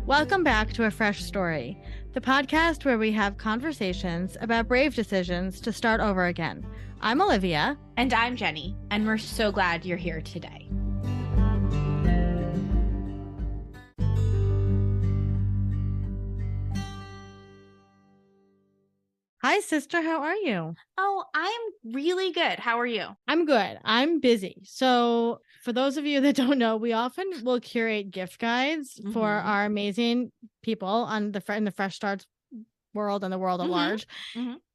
Welcome back to A Fresh Story, the podcast where we have conversations about brave decisions to start over again. I'm Olivia. And I'm Jenny, and we're so glad you're here today. Hi, sister. How are you? Oh, I'm really good. How are you? I'm good. I'm busy. So for those of you that don't know, we often will curate gift guides for our amazing people in the Fresh Starts world and the world at large.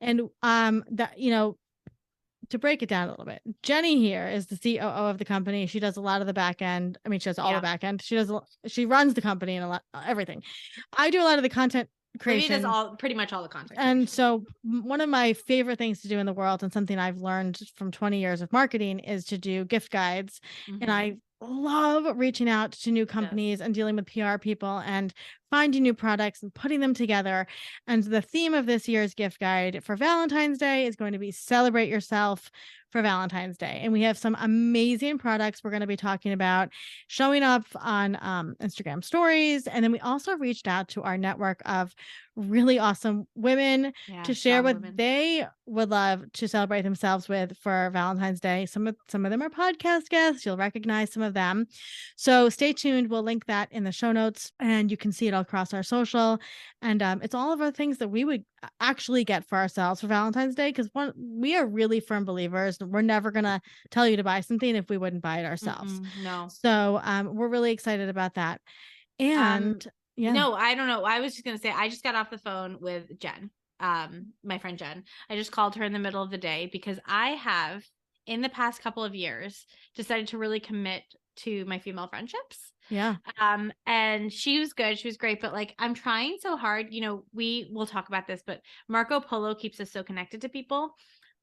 And to break it down a little bit, Jenny here is the COO of the company. She does a lot of the back end. I mean, she does all the back end. She runs the company and everything. I do a lot of the content creation. Maybe does pretty much all the content and creation. So one of my favorite things to do in the world, and something I've learned from 20 years of marketing, is to do gift guides. And I love reaching out to new companies and dealing with PR people and finding new products and putting them together. And the theme of this year's gift guide for Valentine's Day is going to be Celebrate Yourself for Valentine's Day. And we have some amazing products we're going to be talking about showing up on Instagram stories. And then we also reached out to our network of really awesome women to share what they would love to celebrate themselves with for Valentine's Day. Some of them are podcast guests. You'll recognize some of them. So stay tuned. We'll link that in the show notes, and you can see it all across our social. And it's all of our things that we would actually get for ourselves for Valentine's Day, because we are really firm believers. We're never going to tell you to buy something if we wouldn't buy it ourselves. No. So we're really excited about that. And no, I don't know. I was just going to say, I just got off the phone with Jen, my friend Jen. I just called her in the middle of the day because I have, in the past couple of years, decided to really commit to my female friendships. Yeah. And she was good. She was great. But like, I'm trying so hard, we will talk about this, but Marco Polo keeps us so connected to people.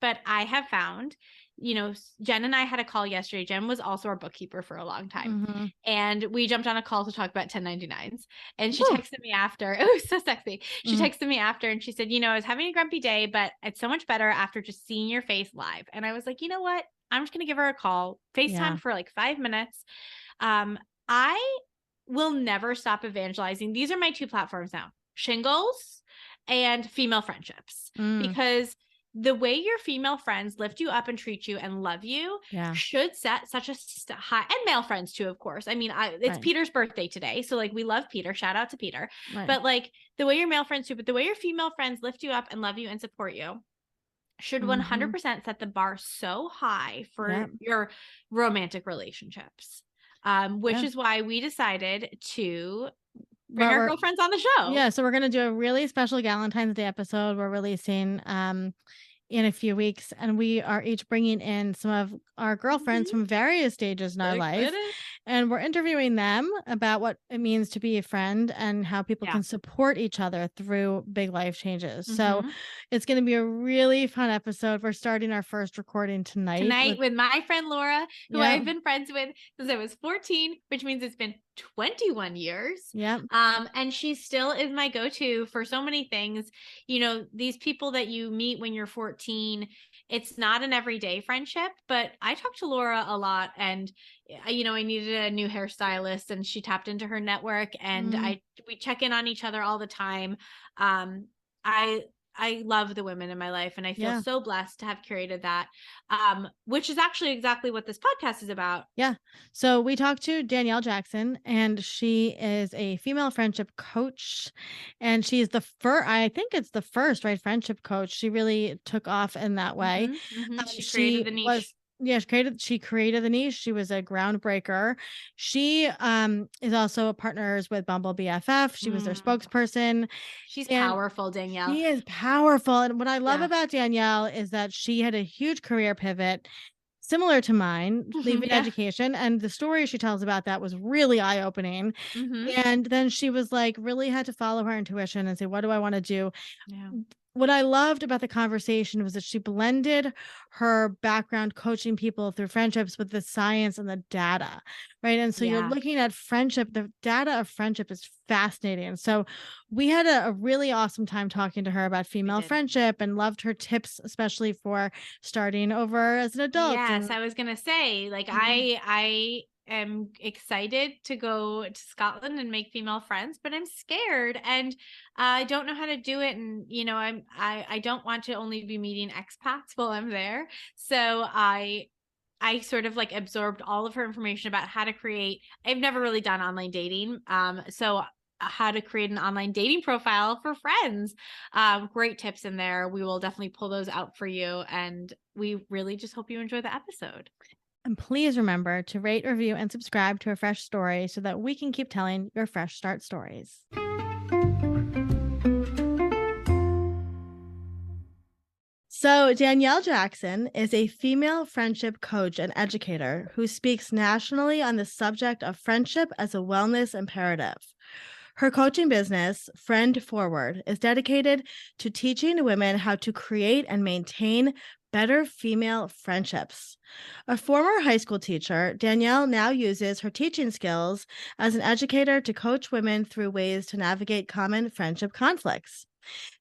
But I have found, Jen and I had a call yesterday. Jen was also our bookkeeper for a long time. And we jumped on a call to talk about 1099s. And she texted me after. It was so sexy. She texted me after and she said, I was having a grumpy day, but it's so much better after just seeing your face live. And I was like, you know what? I'm just going to give her a call, FaceTime for like 5 minutes. I will never stop evangelizing. These are my two platforms now, Shingles and female friendships, because the way your female friends lift you up and treat you and love you should set such a high, and male friends too, of course. I mean, it's Peter's birthday today. So like, we love Peter, shout out to Peter, but like the way your male friends do, but the way your female friends lift you up and love you and support you should 100% set the bar so high for your romantic relationships. Which is why we decided to bring our girlfriends on the show. Yeah. So we're going to do a really special Valentine's Day episode. We're releasing in a few weeks, and we are each bringing in some of our girlfriends from various stages in our life, and we're interviewing them about what it means to be a friend and how people can support each other through big life changes. So it's going to be a really fun episode. We're starting our first recording tonight with my friend Laura, who I've been friends with since I was 14, which means it's been 21 years. Yeah. And she still is my go-to for so many things. These people that you meet when you're 14, it's not an everyday friendship, but I talk to Laura a lot, and I needed a new hairstylist, and she tapped into her network, and we check in on each other all the time. I love the women in my life, and I feel so blessed to have curated that, which is actually exactly what this podcast is about. Yeah. So we talked to Danielle Jackson, and she is a female friendship coach, and she's I think it's the first, friendship coach. She really took off in that way. She created the niche. She created the niche. She was a groundbreaker. She is also partners with Bumble BFF. She was their spokesperson. She's powerful, Danielle. She is powerful. And what I love about Danielle is that she had a huge career pivot similar to mine, leaving education. And the story she tells about that was really eye-opening. And then she was like, really had to follow her intuition and say, what do I want to do? Yeah. What I loved about the conversation was that she blended her background coaching people through friendships with the science and the data, right? And so you're looking at friendship. The data of friendship is fascinating. So we had a really awesome time talking to her about female friendship, and loved her tips, especially for starting over as an adult. Yes, I was going to say, like, I am excited to go to Scotland and make female friends, but I'm scared and I don't know how to do it. And, you know, I don't want to only be meeting expats while I'm there. So I sort of like absorbed all of her information about how to create. I've never really done online dating. So how to create an online dating profile for friends. Great tips in there. We will definitely pull those out for you. And we really just hope you enjoy the episode. And please remember to rate, review, and subscribe to A Fresh Story so that we can keep telling your fresh start stories. So Danielle Jackson is a female friendship coach and educator who speaks nationally on the subject of friendship as a wellness imperative. Her coaching business, Friend Forward, is dedicated to teaching women how to create and maintain better female friendships. A former high school teacher, Danielle now uses her teaching skills as an educator to coach women through ways to navigate common friendship conflicts.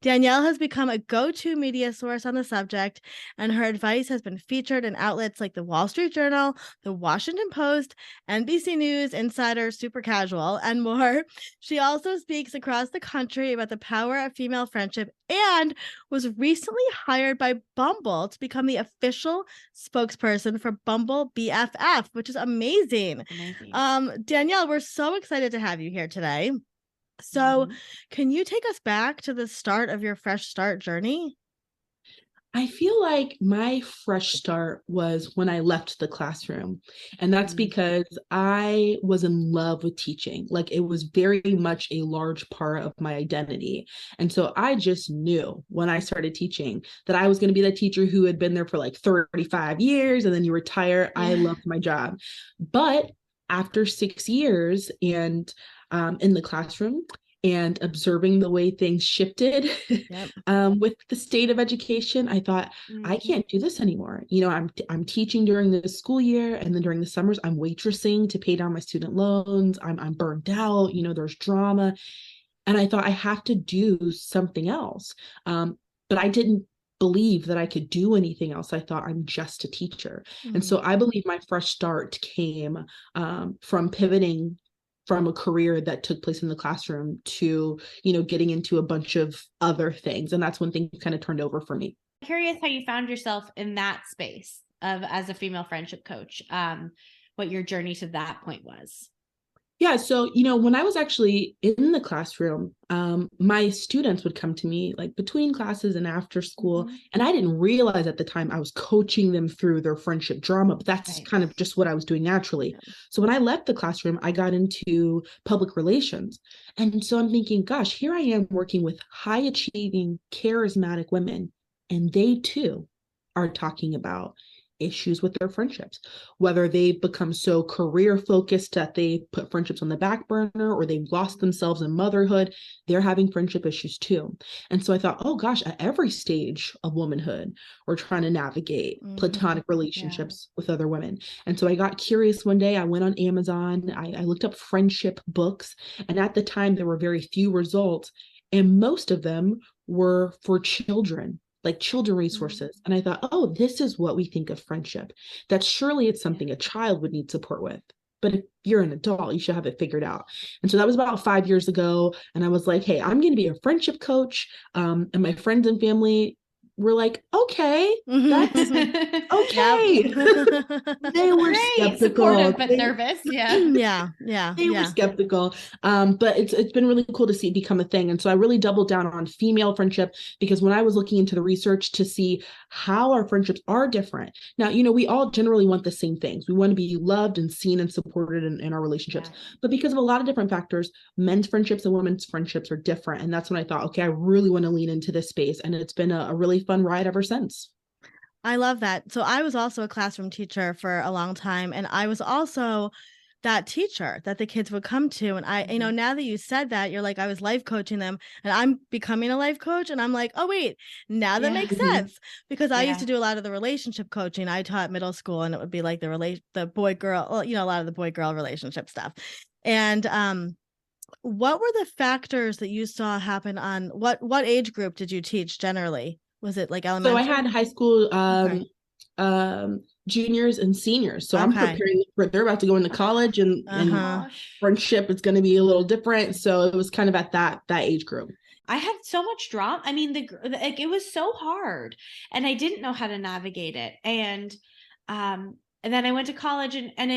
Danielle has become a go-to media source on the subject, and her advice has been featured in outlets like the Wall Street Journal, the Washington Post, NBC News, Insider, Super Casual, and more. She also speaks across the country about the power of female friendship and was recently hired by Bumble to become the official spokesperson for Bumble BFF, which is amazing. Danielle, we're so excited to have you here today. So can you take us back to the start of your fresh start journey? I feel like my fresh start was when I left the classroom. And that's because I was in love with teaching. Like it was very much a large part of my identity. And so I just knew when I started teaching that I was going to be the teacher who had been there for like 35 years and then you retire. I loved my job. But after 6 years and in the classroom and observing the way things shifted with the state of education, I thought, I can't do this anymore. You know, I'm teaching during the school year, and then during the summers, I'm waitressing to pay down my student loans. I'm burnt out, you know, there's drama. And I thought I have to do something else. But I didn't believe that I could do anything else. I thought I'm just a teacher. And so I believe my fresh start came from pivoting from a career that took place in the classroom to, you know, getting into a bunch of other things. And that's when things kind of turned over for me. I'm curious how you found yourself in that space of as a female friendship coach, what your journey to that point was. Yeah. So, you know, when I was actually in the classroom, my students would come to me like between classes and after school. And I didn't realize at the time I was coaching them through their friendship drama, but that's kind of just what I was doing naturally. So when I left the classroom, I got into public relations. And so I'm thinking, gosh, here I am working with high achieving, charismatic women. And they too are talking about issues with their friendships, whether they've become so career focused that they put friendships on the back burner or they've lost themselves in motherhood, they're having friendship issues too. And so I thought, oh gosh, at every stage of womanhood, we're trying to navigate platonic relationships with other women. And so I got curious one day. I went on Amazon, I looked up friendship books, and at the time there were very few results, and most of them were for children, like children resources. And I thought, oh, this is what we think of friendship. That surely it's something a child would need support with. But if you're an adult, you should have it figured out. And so that was about 5 years ago. And I was like, hey, I'm going to be a friendship coach. And my friends and family were like, okay, that's okay. They were skeptical, supportive, but nervous. They were skeptical. But it's been really cool to see it become a thing. And so I really doubled down on female friendship, because when I was looking into the research to see how our friendships are different. Now, you know, we all generally want the same things. We want to be loved and seen and supported in our relationships. But because of a lot of different factors, men's friendships and women's friendships are different. And that's when I thought, okay, I really want to lean into this space. And it's been a really fun ride ever since. I love that. So I was also a classroom teacher for a long time, and I was also that teacher that the kids would come to. And I, you know, now that you said that, you're like, I was life coaching them, and I'm becoming a life coach. And I'm like, oh, wait, now that makes sense, because I used to do a lot of the relationship coaching. I taught middle school, and it would be like the boy girl, you know, a lot of the boy girl relationship stuff. And what were the factors that you saw happen on what age group did you teach generally? Was it like elementary? So I had high school, juniors and seniors. So I'm Okay. preparing for, they're about to go into college and friendship is going to be a little different. So it was kind of at that age group. I had so much drama. I mean, like, it was so hard and I didn't know how to navigate it. And then I went to college and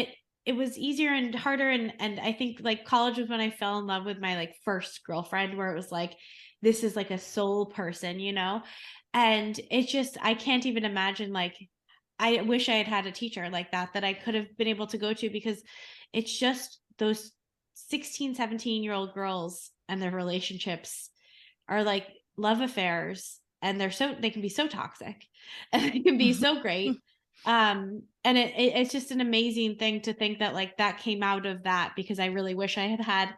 it was easier and harder. And I think like college was when I fell in love with my like first girlfriend, where it was like, this is like a soul person, you know? And it's just, I can't even imagine, like, I wish I had had a teacher like that I could have been able to go to, because it's just those 16, 17-year-old girls and their relationships are like love affairs, and they can be so toxic and they can be so great. And it's just an amazing thing to think that like that came out of that, because I really wish I had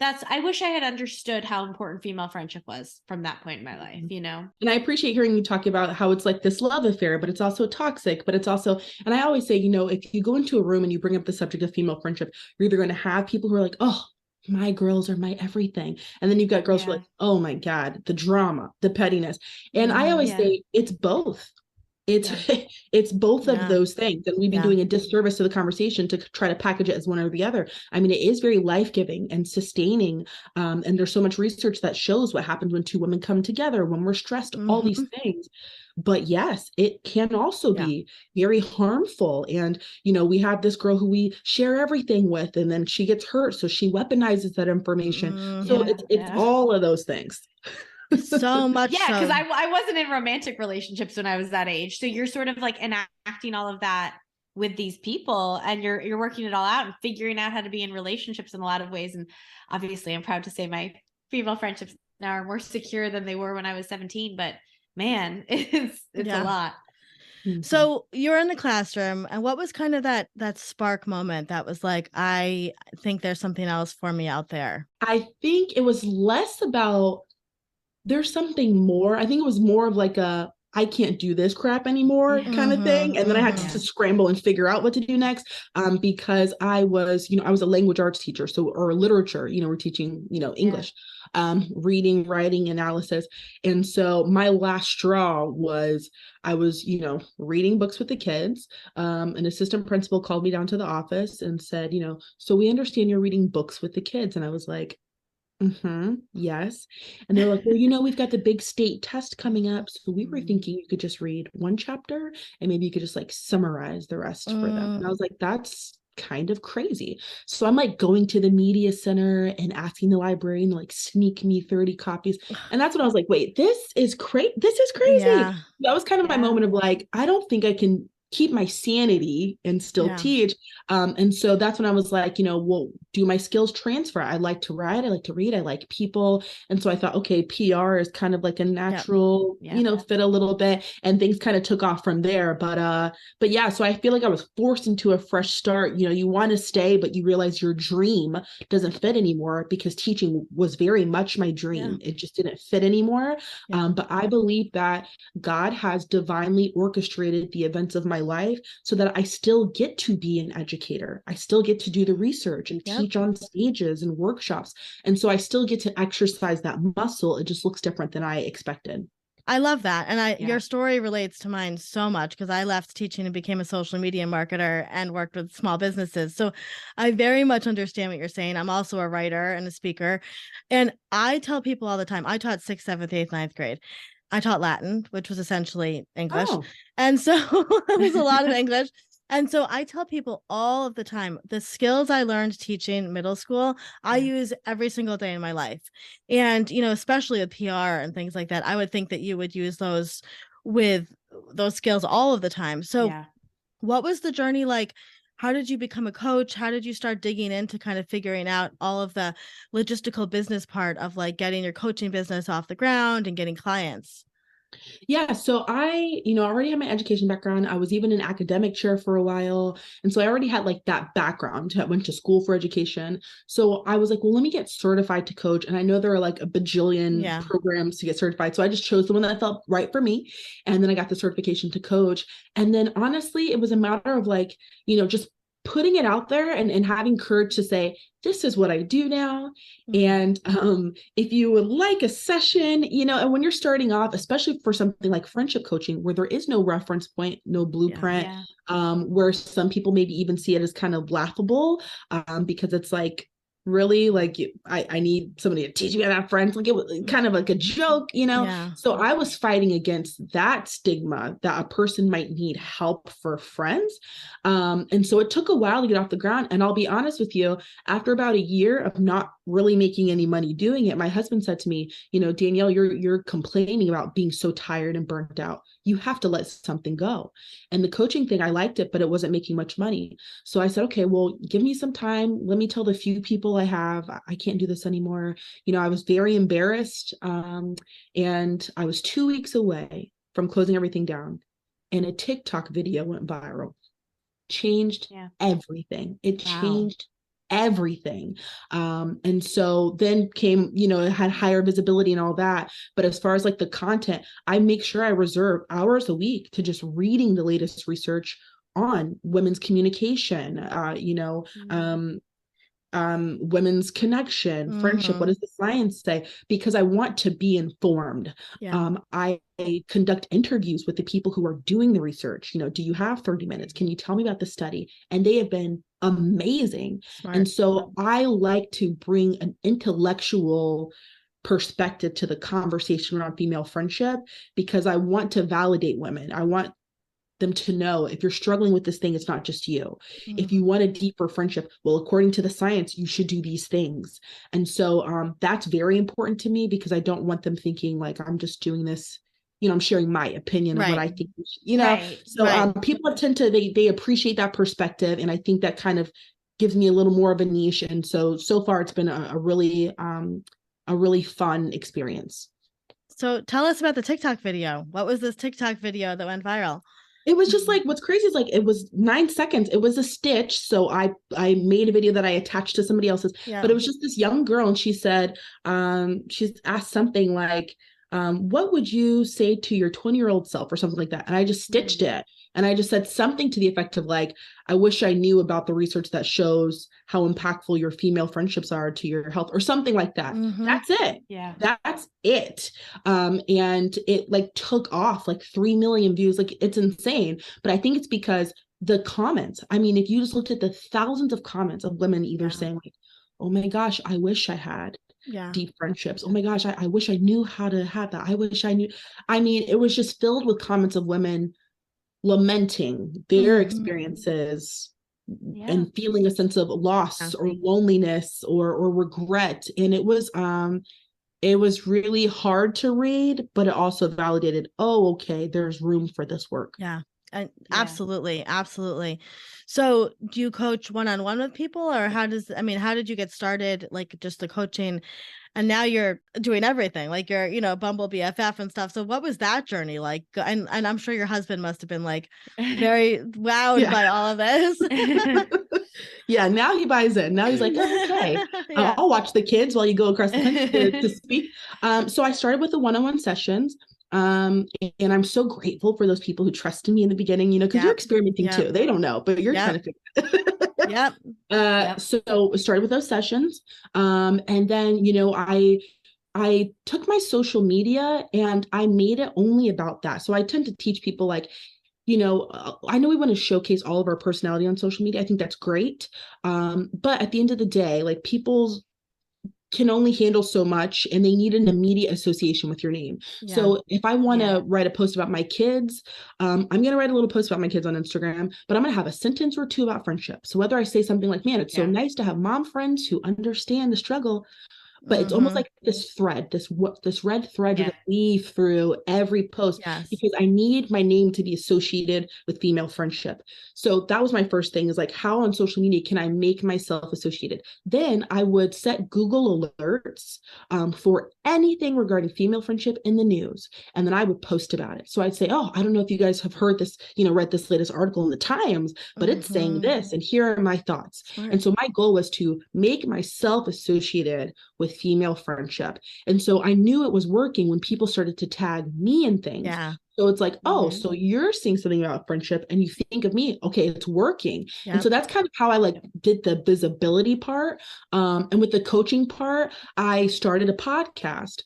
I wish I had understood how important female friendship was from that point in my life, you know? And I appreciate hearing you talk about how it's like this love affair, but it's also toxic, but it's also, and I always say, you know, if you go into a room and you bring up the subject of female friendship, you're either going to have people who are like, oh, my girls are my everything. And then you've got girls who are like, oh my God, the drama, the pettiness. And I always say it's both. It's both of those things, and we'd be doing a disservice to the conversation to try to package it as one or the other. I mean, it is very life-giving and sustaining, and there's so much research that shows what happens when two women come together, when we're stressed, all these things. But yes, it can also be very harmful. And, you know, we have this girl who we share everything with, and then she gets hurt, so she weaponizes that information. So it's all of those things. So much. Because I wasn't in romantic relationships when I was that age. So you're sort of like enacting all of that with these people, and you're working it all out and figuring out how to be in relationships in a lot of ways. And obviously I'm proud to say my female friendships now are more secure than they were when I was 17, but man, it's a lot. So you're in the classroom, and what was kind of that spark moment that was like, I think there's something else for me out there? I think it was less about there's something more. I think it was more of like a, I can't do this crap anymore kind of thing. And then I had to scramble and figure out what to do next. Because I was a language arts teacher. So, or literature, you know, we're teaching, you know, English, reading, writing, analysis. And so my last straw was, I was, you know, reading books with the kids. An assistant principal called me down to the office and said, you know, so we understand you're reading books with the kids. And I was like, yes. And they're like, well, you know, we've got the big state test coming up. So we were thinking you could just read one chapter and maybe you could just like summarize the rest for them. And I was like, that's kind of crazy. So I'm like going to the media center and asking the librarian to like sneak me 30 copies. And that's when I was like, wait, this is crazy. That was kind of my moment of like, I don't think I can keep my sanity and still teach. And so that's when I was like, you know, well, do my skills transfer? I like to write, I like to read, I like people. And so I thought, okay, PR is kind of like a natural, you know, fit a little bit, and things kind of took off from there. But yeah, so I feel like I was forced into a fresh start. You know, you want to stay, but you realize your dream doesn't fit anymore, because teaching was very much my dream. It just didn't fit anymore. But I believe that God has divinely orchestrated the events of my life so that I still get to be an educator. I still get to do the research and teach on stages and workshops. And so I still get to exercise that muscle. It just looks different than I expected. I love that. And your story relates to mine so much, because I left teaching and became a social media marketer and worked with small businesses. So I very much understand what you're saying. I'm also a writer and a speaker. And I tell people all the time, I taught 6th, 7th, 8th, 9th grade. I taught Latin, which was essentially English. And so it was a lot of English. And so I tell people all of the time, the skills I learned teaching middle school, I use every single day in my life. And, you know, especially with PR and things like that, I would think that you would use those skills all of the time. So what was the journey like? How did you become a coach? How did you start digging into kind of figuring out all of the logistical business part of like getting your coaching business off the ground and getting clients? Yeah, so I, you know, already had my education background. I was even an academic chair for a while. And so I already had like that background. I went to school for education. So I was like, well, let me get certified to coach. And I know there are like a bajillion programs to get certified. So I just chose the one that felt right for me. And then I got the certification to coach. And then honestly, it was a matter of like, you know, just putting it out there and having courage to say, this is what I do now. And if you would like a session, you know, and when you're starting off, especially for something like friendship coaching, where there is no reference point, no blueprint, where some people maybe even see it as kind of laughable, because it's like, really, like, I need somebody to teach me how to have friends. Like, it was kind of like a joke, you know? Yeah. So I was fighting against that stigma that a person might need help for friends. And so it took a while to get off the ground. And I'll be honest with you, after about a year of not really making any money doing it, my husband said to me, you know, Danielle, you're complaining about being so tired and burnt out. You have to let something go. And the coaching thing, I liked it, but it wasn't making much money. So I said, okay, well, give me some time. Let me tell the few people I have, I can't do this anymore. You know, I was very embarrassed. And I was 2 weeks away from closing everything down. And a TikTok video went viral. Changed everything. It changed everything. And so then came, you know, it had higher visibility and all that. But as far as like the content, I make sure I reserve hours a week to just reading the latest research on women's communication, you know, women's connection, friendship. What does the science say? Because I want to be informed. I conduct interviews with the people who are doing the research. You know, do you have 30 minutes? Can you tell me about the study? And they have been amazing. Smart. And so I like to bring an intellectual perspective to the conversation around female friendship, because I want to validate women. I want them to know, if you're struggling with this thing, it's not just you. If you want a deeper friendship, well, according to the science, you should do these things. And so that's very important to me, because I don't want them thinking like I'm just doing this, you know, I'm sharing my opinion of what I think, you know. So people tend to, they appreciate that perspective. And I think that kind of gives me a little more of a niche. And so far it's been a really fun experience. So tell us about the TikTok video. What was this TikTok video that went viral? It was just like, what's crazy is like, it was 9 seconds. It was a stitch. So I made a video that I attached to somebody else's, but it was just this young girl. And she said, she's asked something like, what would you say to your 20-year-old self, or something like that? And I just stitched it. And I just said something to the effect of like, I wish I knew about the research that shows how impactful your female friendships are to your health, or something like that. That's it. Yeah. That's it. And it like took off like 3 million views. Like, it's insane. But I think it's because the comments, I mean, if you just looked at the thousands of comments of women either saying like, oh my gosh, I wish I had deep friendships. Oh my gosh, I wish I knew how to have that. I wish I knew. I mean, it was just filled with comments of women lamenting their experiences and feeling a sense of loss or loneliness or regret. And it was really hard to read, but it also validated, oh, okay, there's room for this work. Absolutely. So do you coach one-on-one with people, or how did you get started, like just the coaching? And now you're doing everything, like you're, you know, Bumble BFF and stuff. So what was that journey like? And I'm sure your husband must have been like very wowed by all of this. Now he buys it. Now he's like, oh, okay, I'll watch the kids while you go across the country to speak. So I started with the one-on-one sessions. And I'm so grateful for those people who trusted me in the beginning, you know, because you're experimenting too. They don't know, but you're trying to figure it out. So started with those sessions. And then, you know, I took my social media and I made it only about that. So I tend to teach people like, you know, I know we want to showcase all of our personality on social media. I think that's great. But at the end of the day, like, people can only handle so much, and they need an immediate association with your name. So if I want to write a post about my kids, I'm going to write a little post about my kids on Instagram, but I'm going to have a sentence or two about friendship. So whether I say something like, man, it's so nice to have mom friends who understand the struggle, but it's almost like this thread, this red thread that I weave through every post, because I need my name to be associated with female friendship. So that was my first thing, is like, how on social media can I make myself associated? Then I would set Google alerts for anything regarding female friendship in the news. And then I would post about it. So I'd say, oh, I don't know if you guys have heard this, you know, read this latest article in the Times, but it's saying this, and here are my thoughts. And so my goal was to make myself associated with female friendship. And so I knew it was working when people started to tag me in things. So it's like, oh, so you're seeing something about friendship and you think of me, okay, it's working. Yep. And so that's kind of how I like did the visibility part. And with the coaching part, I started a podcast.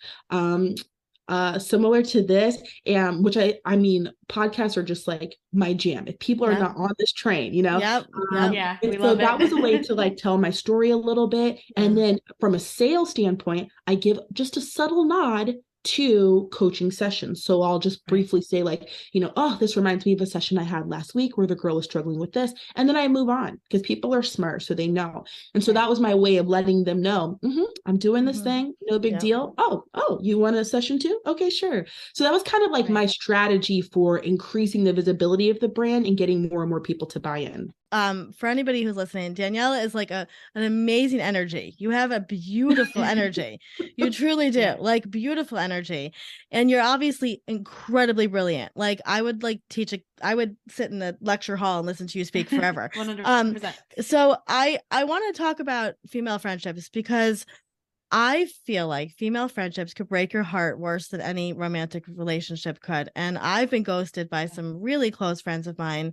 Similar to this, and which I mean, podcasts are just like my jam. If people are not on this train, Yep. Yeah, we so love that it. was a way to like tell my story a little bit. And then from a sales standpoint, I give just a subtle nod to coaching sessions. So I'll just briefly say like, oh, this reminds me of a session I had last week where the girl was struggling with this. And then I move on because people are smart, so they know. And so that was my way of letting them know, I'm doing this thing, no big deal. Oh, you want a session too? Okay, sure. So that was kind of like my strategy for increasing the visibility of the brand and getting more and more people to buy in. For anybody who's listening, Danielle is like an amazing energy. You have a beautiful energy. You truly do, like beautiful energy. And you're obviously incredibly brilliant. Like I would like I would sit in the lecture hall and listen to you speak forever. 100%. So I want to talk about female friendships because I feel like female friendships could break your heart worse than any romantic relationship could. And I've been ghosted by some really close friends of mine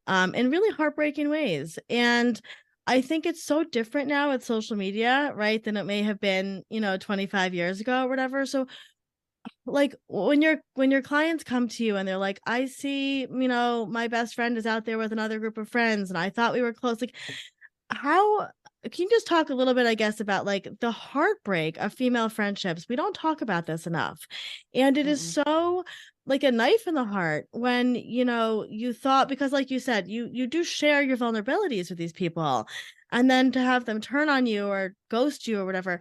in really heartbreaking ways. And I think it's so different now with social media, right, than it may have been, 25 years ago or whatever. So like when your clients come to you and they're like, I see, my best friend is out there with another group of friends and I thought we were close. Like how can you just talk a little bit, I guess, about like the heartbreak of female friendships? We don't talk about this enough. And it is so like a knife in the heart when, you thought, because like you said, you do share your vulnerabilities with these people and then to have them turn on you or ghost you or whatever.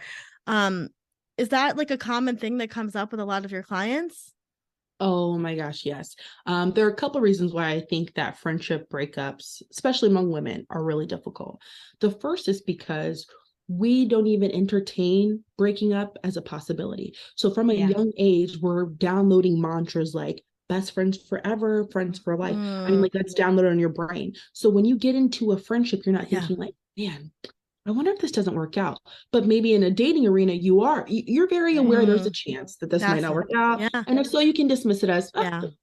Is that like a common thing that comes up with a lot of your clients? Oh my gosh, yes. There are a couple of reasons why I think that friendship breakups, especially among women, are really difficult. The first is because we don't even entertain breaking up as a possibility. So from a young age, we're downloading mantras like best friends forever, friends for life. I mean, like that's downloaded on your brain. So when you get into a friendship, you're not thinking like, man, I wonder if this doesn't work out. But maybe in a dating arena, you're very aware there's a chance that this might not work out. Yeah. And if so, you can dismiss it as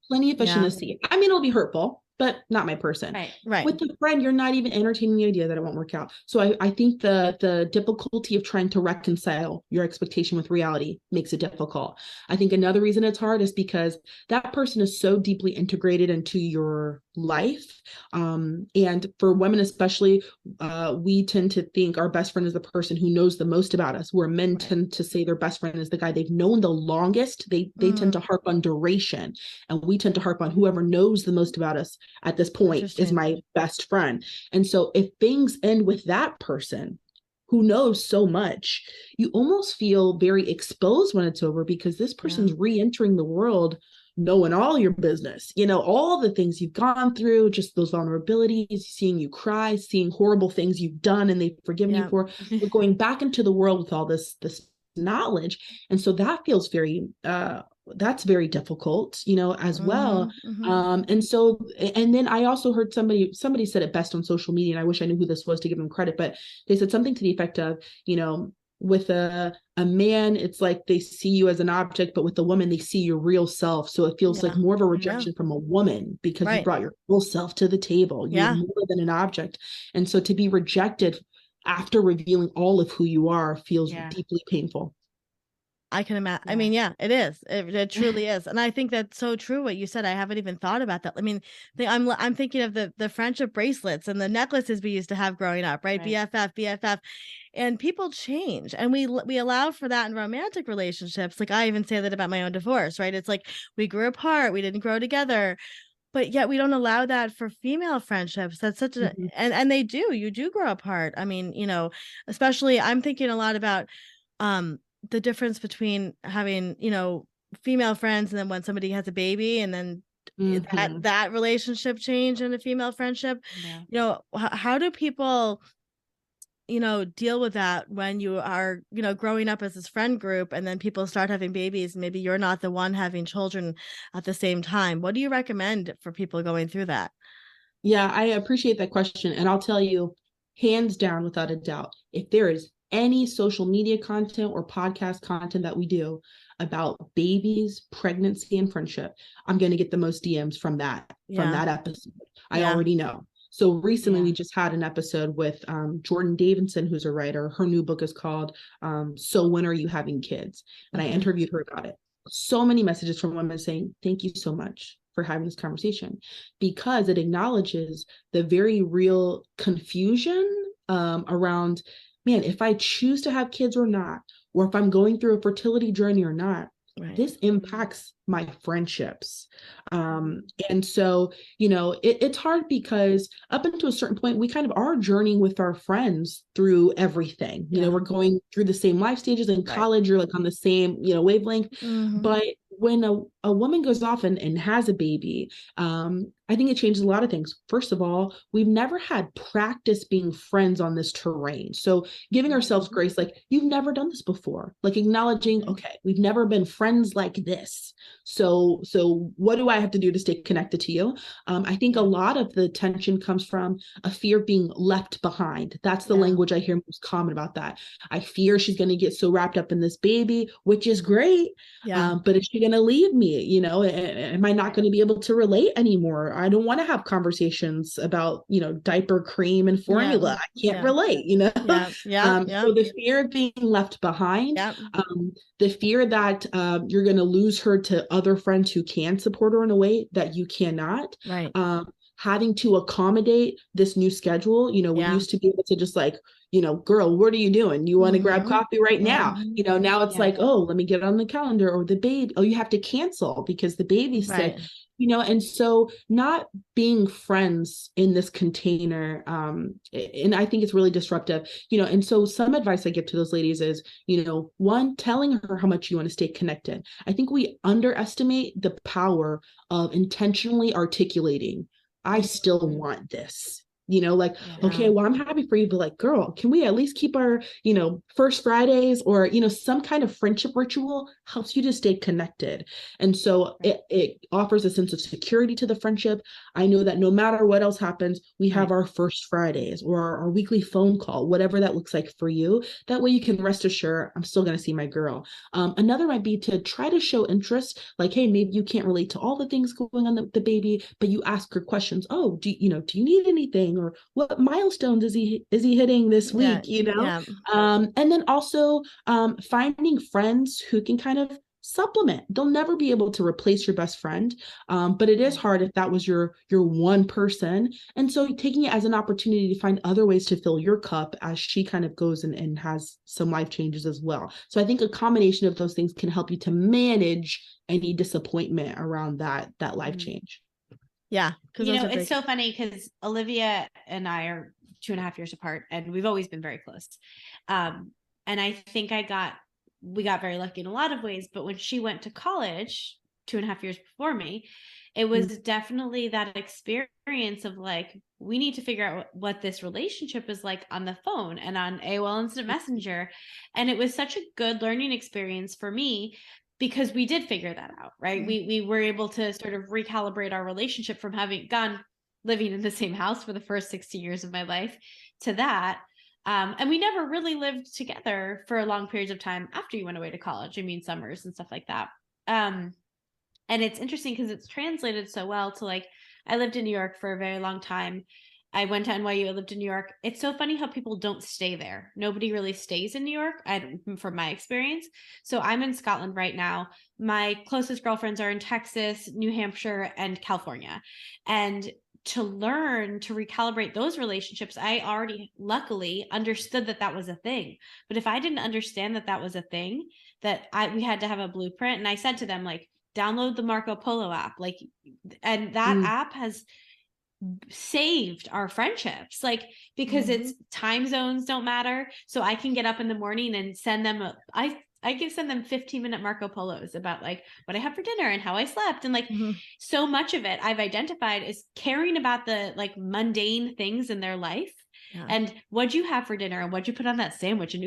plenty of fish in the sea. I mean, it'll be hurtful, but not my person. Right. With a friend, you're not even entertaining the idea that it won't work out. So I think the difficulty of trying to reconcile your expectation with reality makes it difficult. I think another reason it's hard is because that person is so deeply integrated into your life. And for women especially, we tend to think our best friend is the person who knows the most about us, where men tend to say their best friend is the guy they've known the longest. They tend to harp on duration, and we tend to harp on whoever knows the most about us at this point is my best friend. And so if things end with that person who knows so much, you almost feel very exposed when it's over because this person's re-entering the world knowing all your business, all the things you've gone through, just those vulnerabilities, seeing you cry, seeing horrible things you've done and they've forgiven you for. You're going back into the world with all this knowledge. And so that feels very that's very difficult, as well. And so, and then I also heard somebody said it best on social media, and I wish I knew who this was to give them credit, but they said something to the effect of, with a man, it's like they see you as an object, but with a woman, they see your real self. So it feels like more of a rejection from a woman because you brought your full self to the table. You're more than an object. And so to be rejected after revealing all of who you are feels deeply painful. I can imagine. I mean, it is. It truly is. And I think that's so true what you said. I haven't even thought about that. I mean, I'm thinking of the friendship bracelets and the necklaces we used to have growing up, right? BFF. And people change. And we allow for that in romantic relationships. Like I even say that about my own divorce, right? It's like we grew apart, we didn't grow together. But yet we don't allow that for female friendships. That's such a and you do grow apart. I mean, especially I'm thinking a lot about the difference between having, female friends and then when somebody has a baby and then that relationship change in a female friendship. How do people, deal with that when you are, growing up as this friend group and then people start having babies and maybe you're not the one having children at the same time? What do you recommend for people going through that? Yeah, I appreciate that question. And I'll tell you, hands down, without a doubt, if there is any social media content or podcast content that we do about babies, pregnancy, and friendship, I'm going to get the most DMs from that episode. I already know. So recently we just had an episode with Jordan Davidson, who's a writer. Her new book is called So When Are You Having Kids? And I interviewed her about it. So many messages from women saying, thank you so much for having this conversation, because it acknowledges the very real confusion around, man, if I choose to have kids or not, or if I'm going through a fertility journey or not, this impacts my friendships. And so, you know, it's hard because up until a certain point, we kind of are journeying with our friends through everything. You know, we're going through the same life stages in college, you're like on the same, you know, wavelength. But when a woman goes off and has a baby, I think it changes a lot of things. First of all, we've never had practice being friends on this terrain. So giving ourselves grace, like, you've never done this before, like acknowledging, okay, we've never been friends like this. So what do I have to do to stay connected to you? I think a lot of the tension comes from a fear of being left behind. That's the language I hear most common about that. I fear she's going to get so wrapped up in this baby, which is great. But is she going to leave me? You know, am I not going to be able to relate anymore? I don't want to have conversations about, you know, diaper cream and formula. I can't relate, you know? So the fear of being left behind, the fear that you're going to lose her to other friends who can support her in a way that you cannot. Having to accommodate this new schedule. You know, we used to be able to just like, you know, girl, what are you doing? You want to grab coffee right now? You know, now it's like, oh, let me get on the calendar, or the baby, oh, you have to cancel because the baby's sick. You know, and so not being friends in this container, and I think it's really disruptive, you know, and so some advice I give to those ladies is, you know, one, telling her how much you want to stay connected. I think we underestimate the power of intentionally articulating, I still want this. You know, like, okay, well, I'm happy for you, but like, girl, can we at least keep our, you know, first Fridays, or, you know, some kind of friendship ritual helps you to stay connected. And so it offers a sense of security to the friendship. I know that no matter what else happens, we have our first Fridays or our weekly phone call, whatever that looks like for you. That way you can rest assured, I'm still going to see my girl. Another might be to try to show interest, like, hey, maybe you can't relate to all the things going on the baby, but you ask her questions. Oh, do you need anything? Or what milestones is he hitting this week, you know? And then also finding friends who can kind of supplement. They'll never be able to replace your best friend, but it is hard if that was your one person. And so taking it as an opportunity to find other ways to fill your cup as she kind of goes and has some life changes as well. So I think a combination of those things can help you to manage any disappointment around that life change. Yeah. You know, it's so funny because Olivia and I are 2.5 years apart, and we've always been very close. And I think we got very lucky in a lot of ways, but when she went to college 2.5 years before me, it was definitely that experience of like, we need to figure out what this relationship is like on the phone and on AOL Instant Messenger. And it was such a good learning experience for me, because we did figure that out, right? We were able to sort of recalibrate our relationship from having living in the same house for the first 60 years of my life to that. And we never really lived together for long periods of time after you went away to college. I mean, summers and stuff like that. And it's interesting because it's translated so well to, like, I lived in New York for a very long time. I went to NYU, I lived in New York. It's so funny how people don't stay there. Nobody really stays in New York, from my experience. So I'm in Scotland right now. My closest girlfriends are in Texas, New Hampshire, and California. And to learn to recalibrate those relationships, I already luckily understood that was a thing. But if I didn't understand that was a thing, we had to have a blueprint. And I said to them, like, download the Marco Polo app. Like, and that app has saved our friendships, like, because it's time zones don't matter. So I can get up in the morning and send them I can send them 15-minute Marco Polos about like what I had for dinner and how I slept. And like so much of it I've identified is caring about the like mundane things in their life. And what'd you have for dinner and what'd you put on that sandwich, and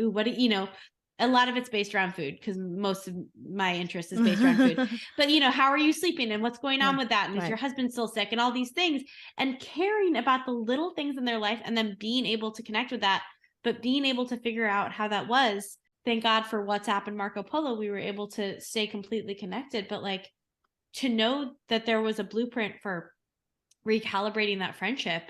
a lot of it's based around food because most of my interest is based around food. But, how are you sleeping and what's going on with that? And is your husband still sick and all these things, and caring about the little things in their life and then being able to connect with that but being able to figure out how that was, thank God for WhatsApp and Marco Polo, we were able to stay completely connected. But like, to know that there was a blueprint for recalibrating that friendship,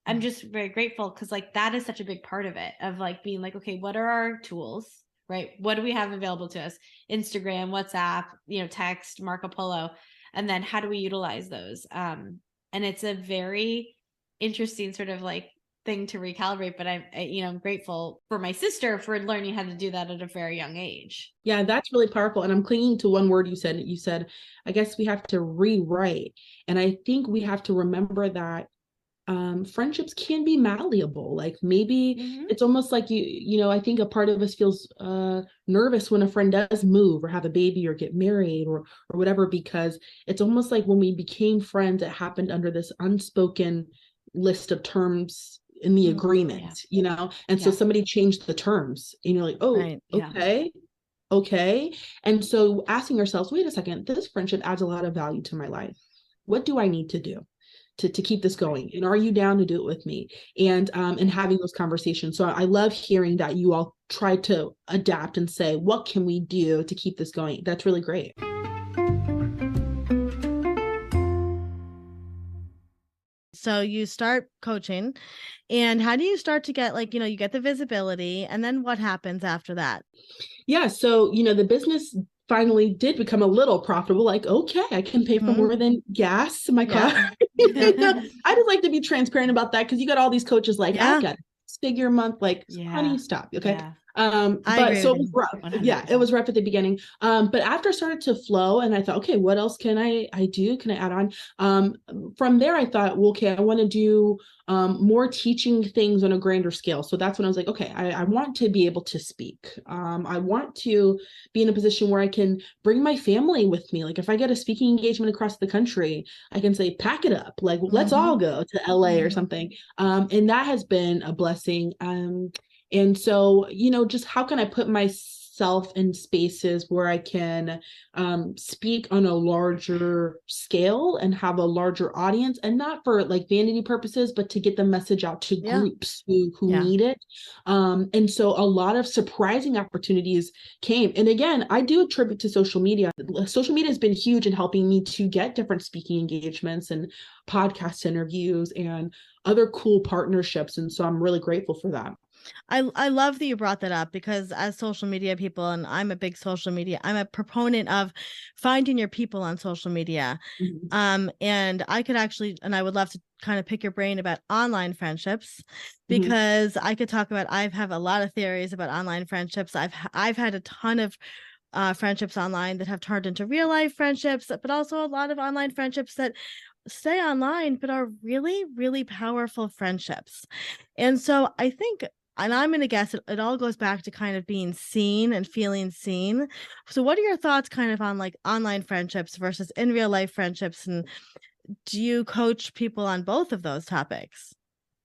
I'm just very grateful, because like that is such a big part of it, of like being like, okay, what are our tools, right? What do we have available to us? Instagram, WhatsApp, text, Marco Polo, and then how do we utilize those? And it's a very interesting sort of like thing to recalibrate, but I'm grateful for my sister for learning how to do that at a very young age. Yeah, that's really powerful. And I'm clinging to one word you said. You said, I guess we have to rewrite. And I think we have to remember that friendships can be malleable. Like maybe it's almost like I think a part of us feels nervous when a friend does move or have a baby or get married or whatever, because it's almost like when we became friends, it happened under this unspoken list of terms in the agreement, and so somebody changed the terms and you're like, oh, right, okay. And so asking ourselves, wait a second, this friendship adds a lot of value to my life. What do I need to do to keep this going? And are you down to do it with me? And having those conversations. So I love hearing that you all try to adapt and say, what can we do to keep this going? That's really great. So you start coaching, and how do you start to get you get the visibility, and then what happens after that? Yeah. So, the business finally did become a little profitable. Like, okay, I can pay for more than gas in my car. I just like to be transparent about that, because you got all these coaches like, I got a figure month, like, honey, stop. Okay. Yeah. But so it was rough. 100%. Yeah, it was rough at the beginning. But after it started to flow and I thought, okay, what else can I do? Can I add on? From there, I thought, well, okay, I want to do more teaching things on a grander scale. So that's when I was like, okay, I want to be able to speak. I want to be in a position where I can bring my family with me. Like if I get a speaking engagement across the country, I can say, pack it up. Like, let's all go to LA or something. And that has been a blessing. And so, just how can I put myself in spaces where I can speak on a larger scale and have a larger audience, and not for like vanity purposes, but to get the message out to groups who need it. And so a lot of surprising opportunities came. And again, I do attribute to social media. Social media has been huge in helping me to get different speaking engagements and podcast interviews and other cool partnerships. And so I'm really grateful for that. I love that you brought that up, because as social media people, and I'm a a proponent of finding your people on social media. And I could actually, and I would love to kind of pick your brain about online friendships, because I could talk about, I have a lot of theories about online friendships. I've had a ton of friendships online that have turned into real life friendships, but also a lot of online friendships that stay online but are really, really powerful friendships. And so I think, and I'm going to guess it all goes back to kind of being seen and feeling seen. So what are your thoughts kind of on like online friendships versus in real life friendships? And do you coach people on both of those topics?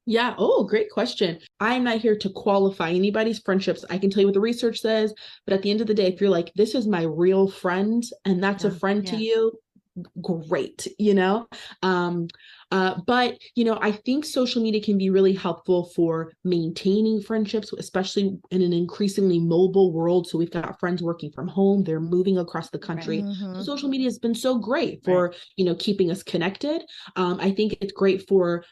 Yeah. Oh, great question. I'm not here to qualify anybody's friendships. I can tell you what the research says, but at the end of the day, if you're like, this is my real friend and that's a friend to you, great, but I think social media can be really helpful for maintaining friendships, especially in an increasingly mobile world. So we've got friends working from home, they're moving across the country. So social media has been so great for keeping us connected. I think it's great for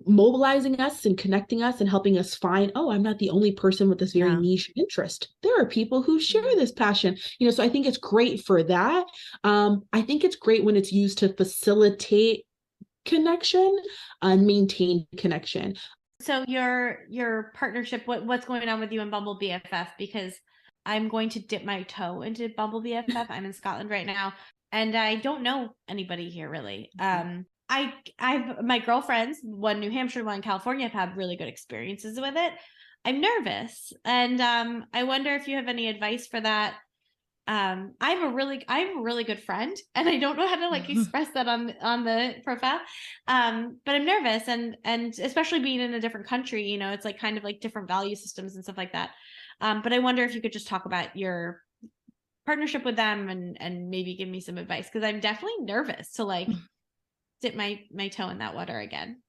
mobilizing us and connecting us and helping us find, oh, I'm not the only person with this very niche interest. There are people who share this passion, so I think it's great for that. I think it's great when it's used to facilitate connection and maintain connection. So your partnership, what's going on with you and Bumble BFF? Because I'm going to dip my toe into Bumble BFF. I'm in Scotland right now, and I don't know anybody here really. I've my girlfriends, one New Hampshire, one California, have had really good experiences with it. I'm nervous, and I wonder if you have any advice for that. I'm a really good friend, and I don't know how to like express that on the profile. But I'm nervous, and especially being in a different country, it's like kind of like different value systems and stuff like that. But I wonder if you could just talk about your partnership with them and maybe give me some advice, because I'm definitely nervous to like dip my toe in that water again.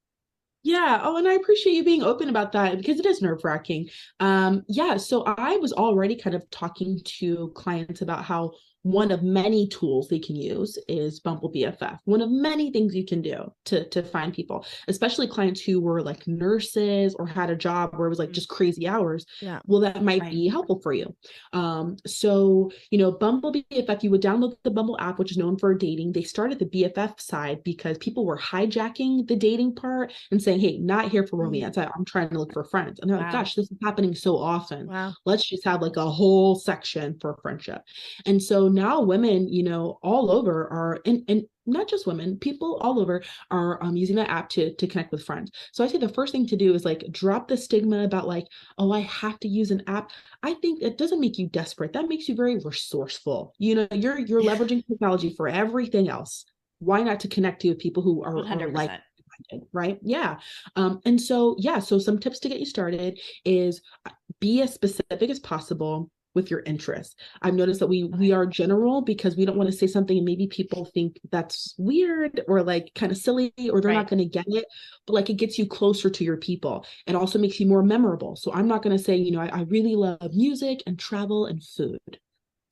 Yeah. Oh, and I appreciate you being open about that because it is nerve-wracking. Yeah. So I was already kind of talking to clients about how one of many tools they can use is Bumble BFF. One of many things you can do to find people, especially clients who were like nurses or had a job where it was like just crazy hours. Yeah. Well, that might be helpful for you. So, Bumble BFF, you would download the Bumble app, which is known for dating. They started the BFF side because people were hijacking the dating part and saying, hey, not here for romance. I'm trying to look for friends. And they're like, gosh, this is happening so often. Wow. Let's just have like a whole section for friendship. And so now women, all over are, and not just women, people all over are using that app to connect with friends. So I say the first thing to do is like drop the stigma about like, oh, I have to use an app. I think it doesn't make you desperate. That makes you very resourceful. You're leveraging technology for everything else. Why not to connect to people who are like, right? Yeah. So some tips to get you started is be as specific as possible with your interests. I've noticed that we are general because we don't want to say something and maybe people think that's weird or like kind of silly or they're not going to get it, but like it gets you closer to your people. It also makes you more memorable. So I'm not going to say, I really love music and travel and food.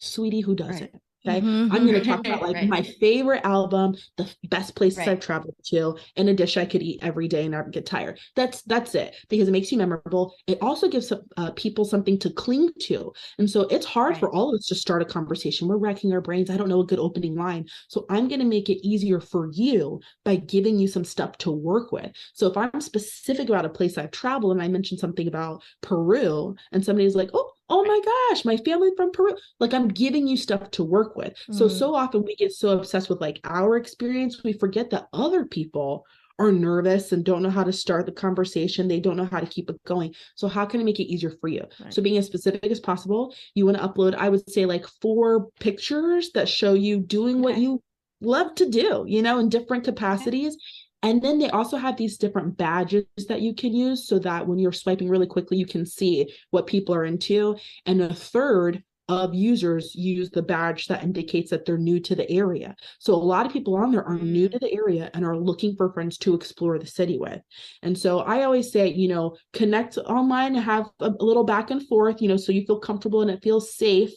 Sweetie, who doesn't? Okay. I'm going to talk about like my favorite album, the best places I've traveled to, and a dish I could eat every day and never get tired. That's it because it makes you memorable. It also gives people something to cling to. And so it's hard for all of us to start a conversation. We're racking our brains. I don't know a good opening line. So I'm going to make it easier for you by giving you some stuff to work with. So if I'm specific about a place I've traveled and I mentioned something about Peru and somebody's like, oh my gosh, my family from Peru. Like I'm giving you stuff to work with. So often we get so obsessed with like our experience, we forget that other people are nervous and don't know how to start the conversation. They don't know how to keep it going. So how can I make it easier for you? Right. So being as specific as possible, you want to upload, I would say like 4 pictures that show you doing what you love to do, in different capacities. And then they also have these different badges that you can use so that when you're swiping really quickly, you can see what people are into. And a third of users use the badge that indicates that they're new to the area. So a lot of people on there are new to the area and are looking for friends to explore the city with. And so I always say, connect online and have a little back and forth, so you feel comfortable and it feels safe.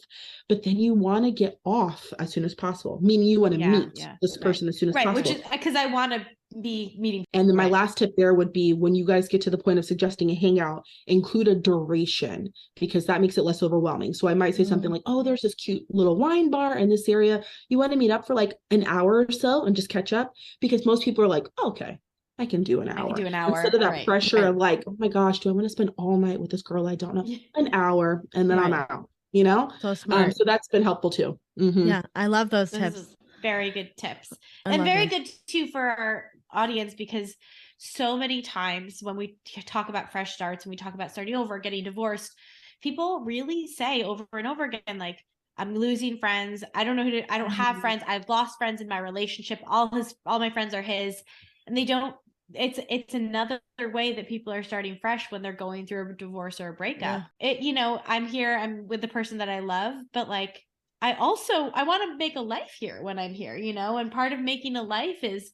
But then you want to get off as soon as possible, meaning you want to meet this person as soon as possible. Which is because I want to be meeting. And then my last tip there would be when you guys get to the point of suggesting a hangout, include a duration because that makes it less overwhelming. So I might say something like, oh, there's this cute little wine bar in this area. You want to meet up for like an hour or so and just catch up because most people are like, oh, okay, I can do an hour. Instead of that pressure of like, oh my gosh, do I want to spend all night with this girl I don't know? An hour and then I'm out. So smart. So that's been helpful too. Yeah, I love those tips. Very good tips. And very good too for our audience because so many times when we talk about fresh starts and we talk about starting over, getting divorced, people really say over and over again, like, I'm losing friends. I don't know I don't have friends. I've lost friends in my relationship. All my friends are his. And they don't, it's another way that people are starting fresh when they're going through a divorce or a breakup. I'm with the person that I love, but like, I want to make a life here when I'm here, and part of making a life is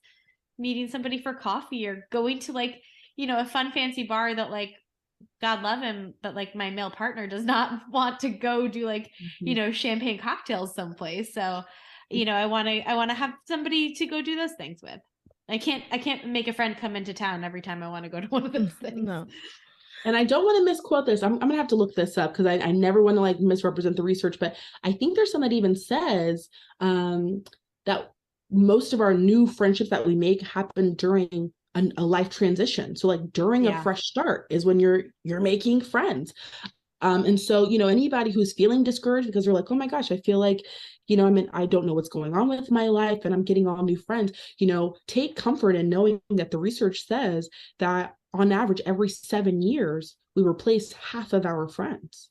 meeting somebody for coffee or going to like, a fun, fancy bar that like, God love him, but like my male partner does not want to go do like, champagne cocktails someplace. So, I want to have somebody to go do those things with. I can't make a friend come into town every time I want to go to one of those things. No. And I don't want to misquote this. I'm going to have to look this up because I never want to like misrepresent the research, but I think there's some that even says that most of our new friendships that we make happen during a life transition. So like during a fresh start is when you're making friends. And so, anybody who's feeling discouraged because they're like, oh my gosh, I feel like, I don't know what's going on with my life and I'm getting all new friends, take comfort in knowing that the research says that on average, every 7 years, we replace half of our friends.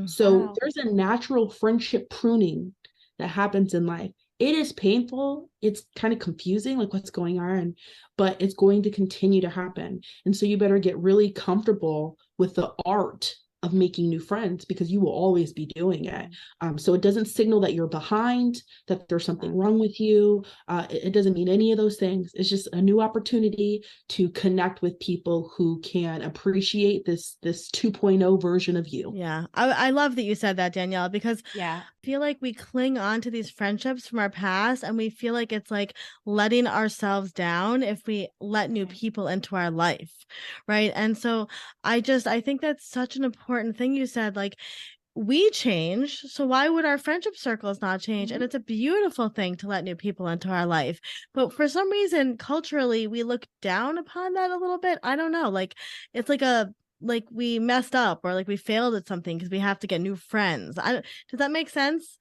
So there's a natural friendship pruning that happens in life. It is painful. It's kind of confusing, like what's going on, but it's going to continue to happen. And so you better get really comfortable with the art of making new friends because you will always be doing it. So it doesn't signal that you're behind, that there's something wrong with you. It doesn't mean any of those things. It's just a new opportunity to connect with people who can appreciate this 2.0 version of you. Yeah. I love that you said that, Danielle, because Yeah. I feel like we cling on to these friendships from our past, and we feel like it's like letting ourselves down if we let new people into our life. Right. And so I think that's such an important thing you said. Like, we change, so why would our friendship circles not change? And it's a beautiful thing to let new people into our life. But for some reason, culturally, we look down upon that a little bit. I don't know. Like, it's like we messed up, or like we failed at something because we have to get new friends. Does that make sense?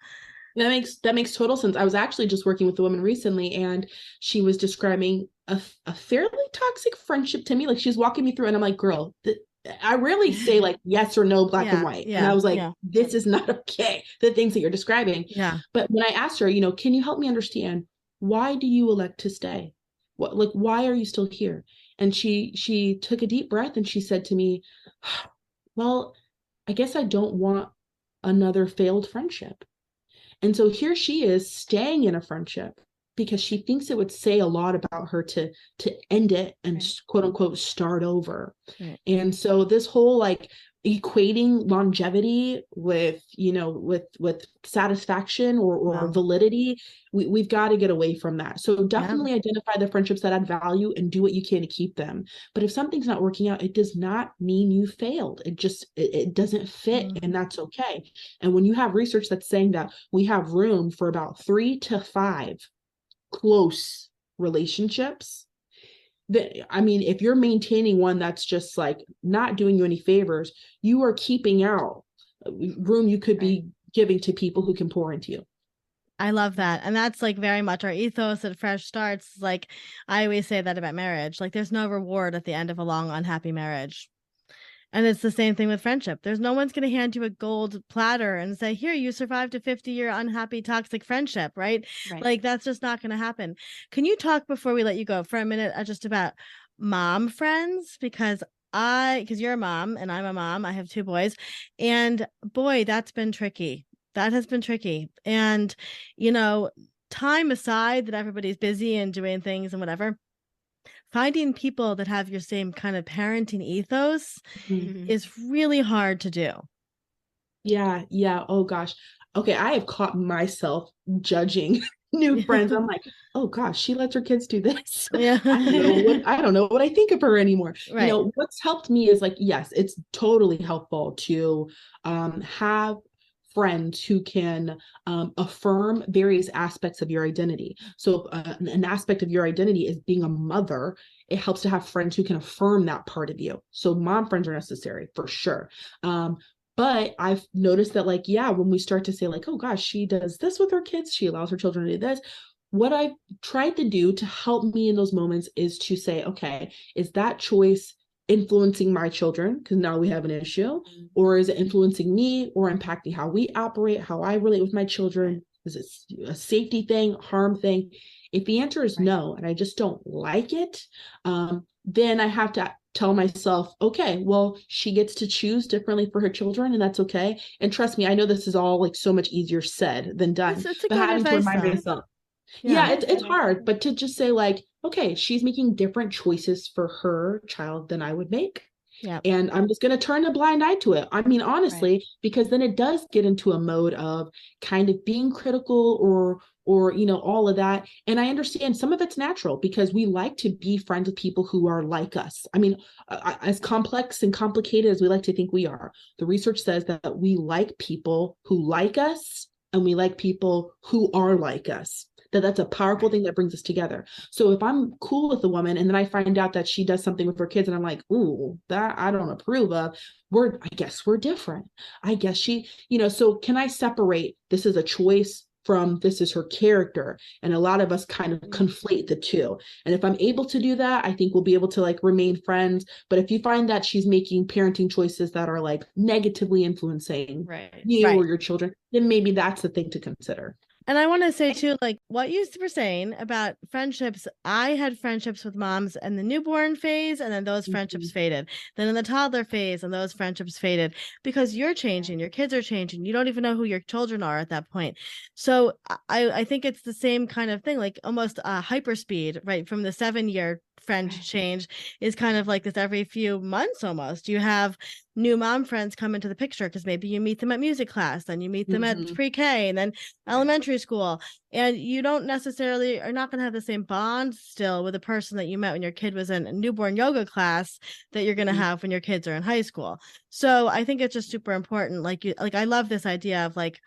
That makes total sense. I was actually just working with a woman recently, and she was describing a fairly toxic friendship to me. Like, she was walking me through, and I'm like, girl, I rarely say like yes or no, black and white. And I was like, this is not okay, the things that you're describing. Yeah. But when I asked her, can you help me understand, why do you elect to stay? Why are you still here? And she took a deep breath and she said to me, well, I guess I don't want another failed friendship. And so here she is staying in a friendship because she thinks it would say a lot about her to end it and quote unquote start over. Right. And so this whole like equating longevity with satisfaction or validity, we've got to get away from that. So definitely identify the friendships that add value and do what you can to keep them. But if something's not working out, it does not mean you failed. It doesn't fit, and that's okay. And when you have research that's saying that we have room for about 3 to 5 close relationships, if you're maintaining one that's just like not doing you any favors, you are keeping out room you could be giving to people who can pour into you. I love that. And that's like very much our ethos at Fresh Starts. Like, I always say that about marriage. Like, there's no reward at the end of a long, unhappy marriage. And it's the same thing with friendship. There's no one's going to hand you a gold platter and say, here, you survived a 50-year unhappy, toxic friendship, right? Like, that's just not going to happen. Can you talk before we let you go for a minute just about mom friends? Because you're a mom and I'm a mom. I have 2 boys. And boy, that's been tricky. That has been tricky. And, time aside that everybody's busy and doing things and whatever, finding people that have your same kind of parenting ethos is really hard to do. Yeah. Oh gosh. Okay. I have caught myself judging new friends. I'm like, oh gosh, she lets her kids do this. Yeah. I don't know what I think of her anymore. Right. What's helped me is like, yes, it's totally helpful to have friends who can affirm various aspects of your identity. So an aspect of your identity is being a mother. It helps to have friends who can affirm that part of you. So mom friends are necessary for sure. But I've noticed that when we start to say like, oh gosh, she does this with her kids, she allows her children to do this. What I've tried to do to help me in those moments is to say, okay, is that choice influencing my children? Because now we have an issue. Or is it influencing me or impacting how we operate, how I relate with my children? Is it a safety thing, harm thing? If the answer is no, and I just don't like it, then I have to tell myself, okay, well, she gets to choose differently for her children, and that's okay. And trust me, I know this is all like so much easier said than done. It's but having to remind myself. Yeah, it's hard, but to just say like, okay, she's making different choices for her child than I would make. Yeah. And I'm just going to turn a blind eye to it. I mean, honestly, because then it does get into a mode of kind of being critical or all of that. And I understand some of it's natural because we like to be friends with people who are like us. I mean, as complex and complicated as we like to think we are, the research says that we like people who like us and we like people who are like us. That's a powerful thing that brings us together. So if I'm cool with the woman and then I find out that she does something with her kids and I'm like, ooh, that I don't approve of, I guess we're different. I guess she, so can I separate this is a choice from this is her character? And a lot of us kind of conflate the two. And if I'm able to do that, I think we'll be able to like remain friends. But if you find that she's making parenting choices that are like negatively influencing you or your children, then maybe that's the thing to consider. And I want to say too, like what you were saying about friendships, I had friendships with moms in the newborn phase, and then those friendships faded. Then in the toddler phase, and those friendships faded because you're changing, your kids are changing. You don't even know who your children are at that point. So I think it's the same kind of thing, like almost hyperspeed, right? From the 7-year friend change is kind of like this every few months almost. You have new mom friends come into the picture because maybe you meet them at music class, then you meet them at pre-K, and then elementary school, and you don't necessarily are not going to have the same bond still with a person that you met when your kid was in a newborn yoga class that you're going to have when your kids are in high school. So I think it's just super important. Like I love this idea of like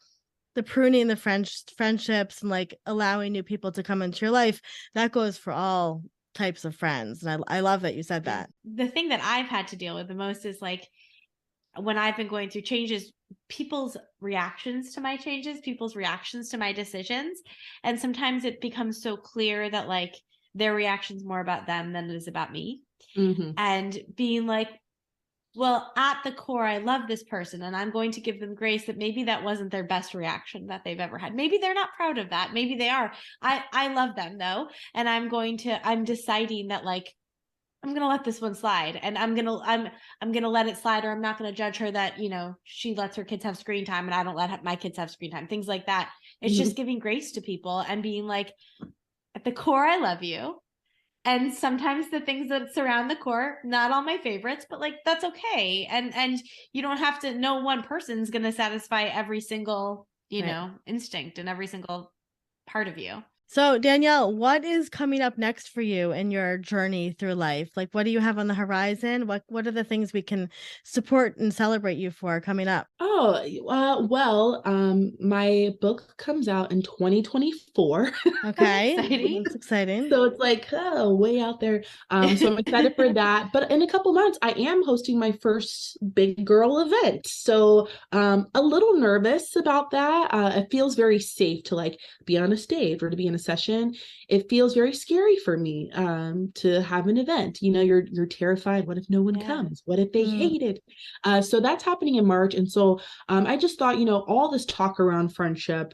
the pruning the friendships and like allowing new people to come into your life. That goes for all types of friends, and I love that you said that. The thing that I've had to deal with the most is like when I've been going through changes, people's reactions to my changes, people's reactions to my decisions. And sometimes it becomes so clear that like their reaction's more about them than it is about me. And being like, well, at the core, I love this person and I'm going to give them grace that maybe that wasn't their best reaction that they've ever had. Maybe they're not proud of that. Maybe they are. I love them though. And I'm deciding that like, I'm going to let this one slide, and I'm going to let it slide, or I'm not going to judge her that, you know, she lets her kids have screen time and I don't let my kids have screen time, things like that. It's just giving grace to people and being like, at the core, I love you. And sometimes the things that surround the core, not all my favorites, but like, that's okay. And you don't have to, no one person's going to satisfy every single, you know, instinct and every single part of you. So Danielle, what is coming up next for you in your journey through life? Like, what do you have on the horizon? What are the things we can support and celebrate you for coming up? Oh, my book comes out in 2024. Okay. Exciting. That's exciting. So it's like, oh, way out there. So I'm excited for that. But in a couple months, I am hosting my first big girl event. So a little nervous about that. It feels very safe to like be on a stage or to be in a session. It feels very scary for me to have an event. You know, you're terrified. What if no one comes? What if they hate it? So that's happening in March. And so I just thought, you know, all this talk around friendship,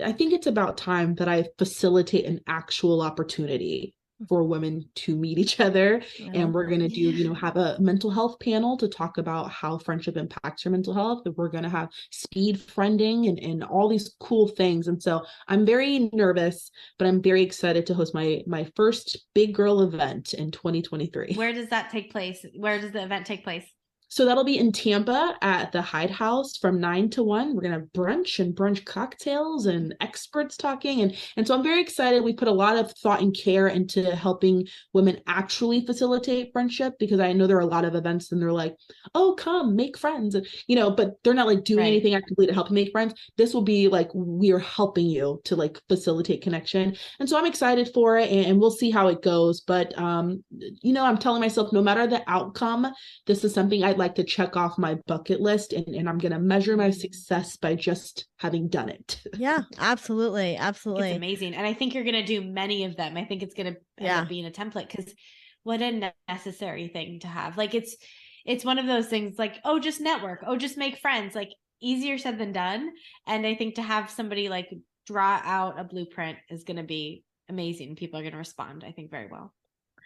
I think it's about time that I facilitate an actual opportunity for women to meet each other. And we're going to do, you know, have a mental health panel to talk about how friendship impacts your mental health. We're going to have speed friending and all these cool things. And so I'm very nervous, but I'm very excited to host my first big girl event in 2023. Where does that take place? Where does the event take place? So that'll be in Tampa at the Hyde House from 9 to 1. We're going to have brunch cocktails and experts talking. And so I'm very excited. We put a lot of thought and care into helping women actually facilitate friendship, because I know there are a lot of events and they're like, oh, come make friends, you know, but they're not like doing anything actively to help you make friends. This will be like, we are helping you to like facilitate connection. And so I'm excited for it, and we'll see how it goes. But, you know, I'm telling myself, no matter the outcome, this is something I'd like to check off my bucket list, and I'm going to measure my success by just having done it. Yeah, absolutely. Absolutely. It's amazing. And I think you're going to do many of them. I think it's going to end up being a template, because what a necessary thing to have. Like it's one of those things like, oh, just network. Oh, just make friends. Like easier said than done. And I think to have somebody like draw out a blueprint is going to be amazing. People are going to respond, I think, very well.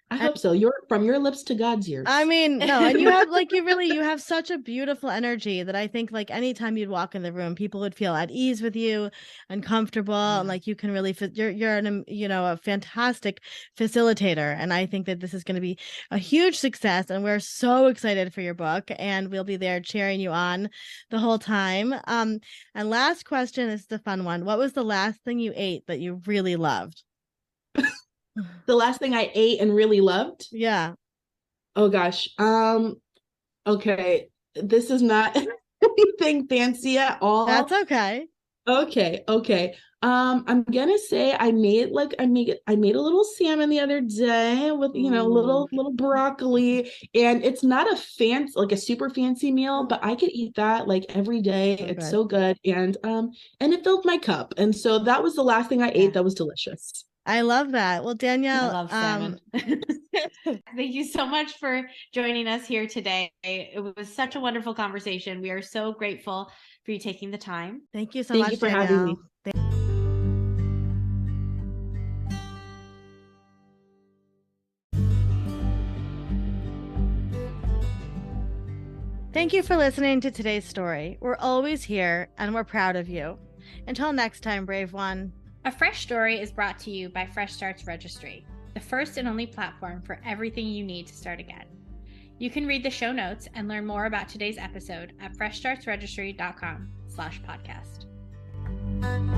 I hope so. You're from your lips to God's ears. I mean, no, and you have like you have such a beautiful energy that I think like anytime you'd walk in the room, people would feel at ease with you and comfortable, and like you can really you're an, you know, a fantastic facilitator, and I think that this is going to be a huge success, and we're so excited for your book, and we'll be there cheering you on the whole time. And last question, this is the fun one. What was the last thing you ate that you really loved? The last thing I ate and really loved? Yeah. Oh gosh. Okay. This is not anything fancy at all. That's okay. Okay. I'm gonna say I made a little salmon the other day with, you know, little broccoli, and it's not a fancy, like a super fancy meal, but I could eat that like every day. It's so good. And it filled my cup. And so that was the last thing I ate that was delicious. I love that. Well, Danielle, I love salmon. Thank you so much for joining us here today. It was such a wonderful conversation. We are so grateful for you taking the time. Thank you so much. Thank you for having me. Thank you for listening to today's story. We're always here and we're proud of you. Until next time, brave one. A Fresh Story is brought to you by Fresh Starts Registry, the first and only platform for everything you need to start again. You can read the show notes and learn more about today's episode at freshstartsregistry.com/podcast.